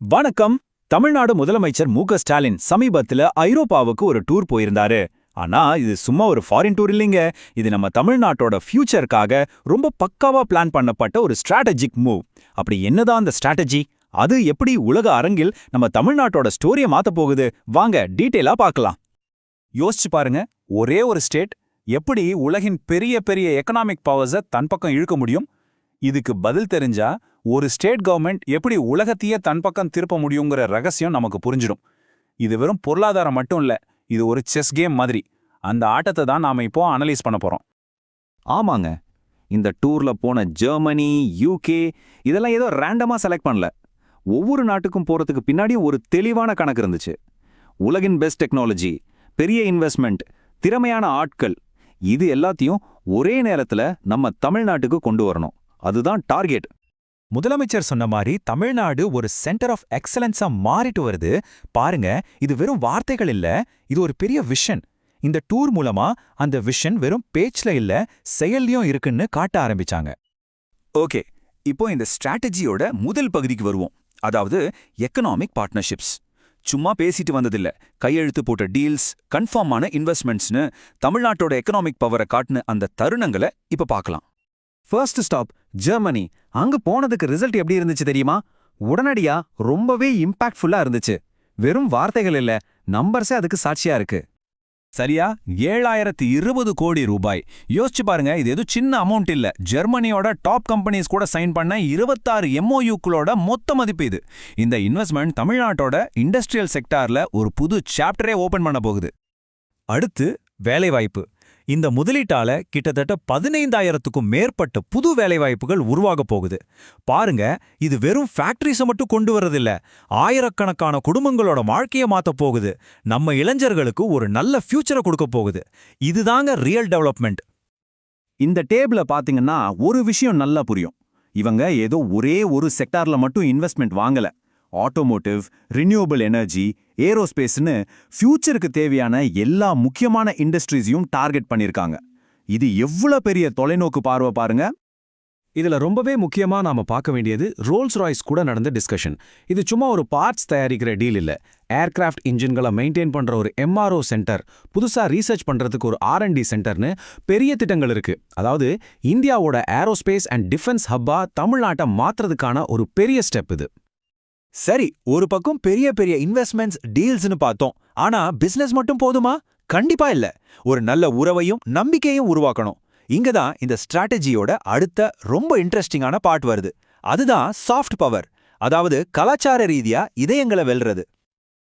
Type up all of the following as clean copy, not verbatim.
வணக்கம். தமிழ்நாடு முதலமைச்சர் மு.க. ஸ்டாலின் சமீபத்துல ஐரோப்பாவுக்கு ஒரு டூர் போயிருந்தாரு. ஆனா இது சும்மா ஒரு ஃபாரின் டூர் இல்லைங்க. இது நம்ம தமிழ்நாட்டோட ஃபியூச்சருக்காக ரொம்ப பக்காவா பிளான் பண்ணப்பட்ட ஒரு ஸ்ட்ராட்டஜிக் மூவ். அப்படி என்னதான் அந்த ஸ்ட்ராட்டஜி? அது எப்படி உலக அரங்கில் நம்ம தமிழ்நாட்டோட ஸ்டோரியை மாத்தப் போகுது? வாங்க டீட்டெயிலா பார்க்கலாம். யோசிச்சு பாருங்க, ஒரே ஒரு ஸ்டேட் எப்படி உலகின் பெரிய பெரிய எக்கனாமிக் பவர்ஸை தன் பக்கம் இழுக்க முடியும்? இதுக்கு பதில் தெரிஞ்சா ஒரு ஸ்டேட் கவர்மெண்ட் எப்படி உலகத்தையே தன் பக்கம் திருப்ப முடியுங்கிற ரகசியம் நமக்கு புரிஞ்சிடும். இது வெறும் பொருளாதாரம் மட்டும் இல்ல, இது ஒரு செஸ் கேம் மாதிரி. அந்த ஆட்டத்தை தான் நாம இப்போ அனலைஸ் பண்ண போறோம். ஆமாங்க, இந்த டூர்ல போன ஜெர்மனி, யூகே இதெல்லாம் ஏதோ ரேண்டமா செலக்ட் பண்ணல. ஒவ்வொரு நாட்டுக்கும் போறதுக்கு பின்னாடியும் ஒரு தெளிவான கணக்கு இருந்துச்சு. உலகின் பெஸ்ட் டெக்னாலஜி, பெரிய இன்வெஸ்ட்மெண்ட், திறமையான ஆட்கள், இது எல்லாத்தையும் ஒரே நேரத்துல நம்ம தமிழ்நாட்டுக்கு கொண்டு வரணும். அதுதான் டார்கெட். முதலமைச்சர் சொன்ன மாதிரி தமிழ்நாடு ஒரு சென்டர் ஆஃப் எக்ஸலன்ஸா மாறிட்டு வருது. பாருங்க, இது வெறும் வார்த்தைகள் இல்ல, இது ஒரு பெரிய விஷன். இந்த டூர் மூலமா அந்த விஷன் வெறும் பேச்சுல இல்ல, செயல்லையும் இருக்குன்னு காட்ட ஆரம்பிச்சாங்க. ஓகே, இப்போ இந்த ஸ்ட்ராட்டஜியோட முதல் பகுதிக்கு வருவோம். அதாவது எக்கனாமிக் பார்ட்னர்ஷிப்ஸ். சும்மா பேசிட்டு வந்ததில்ல, கையெழுத்து போட்ட டீல்ஸ், கன்ஃபார்மான இன்வெஸ்ட்மெண்ட்ஸ்னு தமிழ்நாட்டோட எக்கனாமிக் பவரை காட்டுன அந்த தருணங்களை இப்ப பார்க்கலாம். First stop Germany. அங்க போனதுக்கு ரிசல்ட் எப்படி இருந்துச்சு தெரியுமா? உடனடியா ரொம்பவே இம்பாக்ட்ஃபுல்லா இருந்துச்சு. வெறும் வார்த்தைகள் இல்ல, நம்பர்ஸே அதுக்கு சாட்சியா இருக்கு. சரியா, 7,020 கோடி ரூபாய். யோசிச்சு பாருங்க, இது எதுவும் சின்ன அமௌண்ட் இல்ல. ஜெர்மனியோட டாப் கம்பெனிஸ் கூட சைன் பண்ண 26 MOUக்களோட மொத்த மதிப்பு இது. இந்த இன்வெஸ்ட்மெண்ட் தமிழ்நாட்டோட இண்டஸ்ட்ரியல் செக்டார்ல ஒரு புது சாப்டரே ஓபன் பண்ண போகுது. அடுத்து வேலைவாய்ப்பு. இந்த முதலீட்டால கிட்டத்தட்ட 15,000க்கும் மேற்பட்ட புது வேலைவாய்ப்புகள் உருவாக போகுது. பாருங்க, இது வெறும் ஃபேக்டரிஸை மட்டும் கொண்டு வரதில்ல, ஆயிரக்கணக்கான குடும்பங்களோட வாழ்க்கையை மாத்தப் போகுது. நம்ம இளைஞர்களுக்கு ஒரு நல்ல ஃபியூச்சரை கொடுக்க போகுது. இதுதாங்க ரியல் டெவலப்மெண்ட். இந்த டேபிள பாத்தீங்கன்னா ஒரு விஷயம் நல்லா புரியும். இவங்க ஏதோ ஒரே ஒரு செக்டார்ல மட்டும் இன்வெஸ்ட்மெண்ட் வாங்கல. ஆட்டோமோட்டிவ், ரினியூவபிள் எனர்ஜி, ஏரோஸ்பேஸ்னு ஃபியூச்சருக்கு தேவையான எல்லா முக்கியமான இண்டஸ்ட்ரீஸையும் டார்கெட் பண்ணிருக்காங்க. இது எவ்வளவு பெரிய தொலைநோக்கு பார்வை பாருங்க. இதுல ரொம்பவே முக்கியமா நாம பார்க்க வேண்டியது ரோல்ஸ் ராய்ஸ் கூட நடந்த டிஸ்கஷன். இது சும்மா ஒரு பார்ட்ஸ் தயாரிக்கிற டீல் இல்ல. ஏர்கிராஃப்ட் இன்ஜின்களை மெயின்டைன் பண்ற ஒரு MRO சென்டர், புதுசா ரீசர்ச் பண்றதுக்கு ஒரு R&D சென்டர்னு பெரிய திட்டங்கள் இருக்கு. அதாவது இந்தியாவோட ஏரோஸ்பேஸ் அண்ட் டிஃபென்ஸ் ஹப்பா தமிழ்நாட்டை மாத்துறதுக்கான ஒரு பெரிய ஸ்டெப் இது. சரி, ஒரு பக்கம் பெரிய பெரிய இன்வெஸ்ட்மெண்ட்ஸ், டீல்ஸ்னு பார்த்தோம். ஆனா பிசினஸ் மட்டும் போதுமா? கண்டிப்பா இல்ல. ஒரு நல்ல உறவையும் நம்பிக்கையும் உருவாக்கணும். இங்கதான் இந்த ஸ்ட்ராட்டஜியோட அடுத்த ரொம்ப இன்ட்ரெஸ்டிங்கான பார்ட் வருது. அதுதான் சாஃப்ட் பவர், அதாவது கலாச்சார ரீதியா இதயங்களை வெல்றது.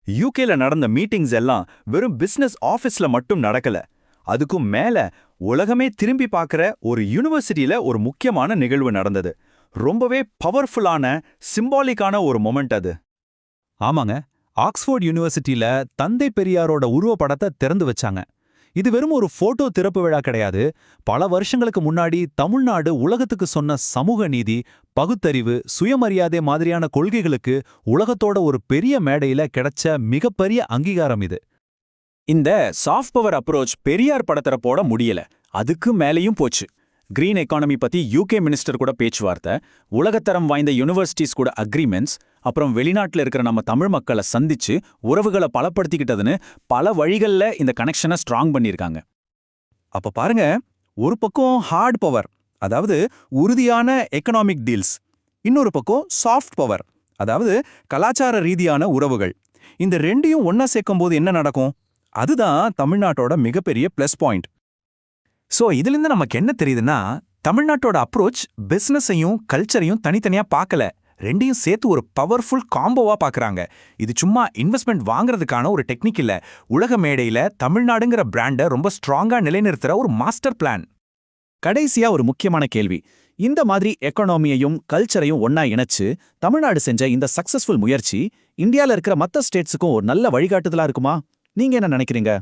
யூகேல நடந்த மீட்டிங்ஸ் எல்லாம் வெறும் பிசினஸ் ஆஃபீஸ்ல மட்டும் நடக்கல. அதுக்கும் மேல உலகமே திரும்பி பார்க்கிற ஒரு யூனிவர்சிட்டியில ஒரு முக்கியமான நிகழ்வு நடந்தது. ரொம்பவே பவர்ஃபுல்லான, சிம்பாலிக்கான ஒரு மொமெண்ட் அது. ஆமாங்க, ஆக்ஸ்போர்ட் யூனிவர்சிட்டியில தந்தை பெரியாரோட உருவப்படத்தை திறந்து வச்சாங்க. இது வெறும் ஒரு போட்டோ திறப்பு விழா கிடையாது. பல வருஷங்களுக்கு முன்னாடி தமிழ்நாடு உலகத்துக்கு சொன்ன சமூக நீதி, பகுத்தறிவு, சுயமரியாதை மாதிரியான கொள்கைகளுக்கு உலகத்தோட ஒரு பெரிய மேடையில கிடைச்ச மிகப்பெரிய அங்கீகாரம் இது. இந்த சாஃப்ட் பவர் அப்ரோச் பெரியார் படத்துல போட முடியல, அதுக்கு மேலேயும் போச்சு. கிரீன் எக்கானமி பத்தி UK மினிஸ்டர் கூட பேச்சுவார்த்தை, உலகத்தரம் வாய்ந்த யூனிவர்சிட்டிஸ் கூட அக்ரிமெண்ட்ஸ், அப்புறம் வெளிநாட்டில் இருக்கிற நம்ம தமிழ் மக்களை சந்திச்சு உறவுகளை பலப்படுத்திக்கிட்டதுன்னு பல வழிகள்ல இந்த கனெக்ஷனை ஸ்ட்ராங் பண்ணியிருக்காங்க. அப்ப பாருங்க, ஒரு பக்கம் ஹார்ட் பவர், அதாவது உறுதியான எக்கனாமிக் டீல்ஸ், இன்னொரு பக்கம் சாஃப்ட் பவர், அதாவது கலாச்சார ரீதியான உறவுகள். இந்த ரெண்டையும் ஒன்னா சேர்க்கும்போது என்ன நடக்கும்? அதுதான் தமிழ்நாட்டோட மிகப்பெரிய பிளஸ் பாயிண்ட். சோ இதிலிருந்து நமக்கு என்ன தெரியுதுன்னா, தமிழ்நாட்டோட அப்ரோச் பிசினஸையும் கல்ச்சரையும் தனித்தனியா பார்க்கல, ரெண்டையும் சேர்த்து ஒரு பவர்ஃபுல் காம்போவா பார்க்கறாங்க. இது சும்மா இன்வெஸ்ட்மெண்ட் வாங்குறதுக்கான ஒரு டெக்னிக் இல்ல, உலக மேடையில தமிழ்நாடுங்கிற பிராண்டை ரொம்ப ஸ்ட்ராங்கா நிலைநிறுத்துற ஒரு மாஸ்டர் பிளான். கடைசியா ஒரு முக்கியமான கேள்வி. இந்த மாதிரி எக்கனாமியையும் கல்ச்சரையும் ஒன்னா இணைச்சு தமிழ்நாடு செஞ்ச இந்த சக்சஸ்ஃபுல் முயற்சி இந்தியால இருக்கிற மத்த ஸ்டேட்ஸுக்கும் ஒரு நல்ல வழிகாட்டுதலா இருக்குமா? நீங்க என்ன நினைக்கிறீங்க?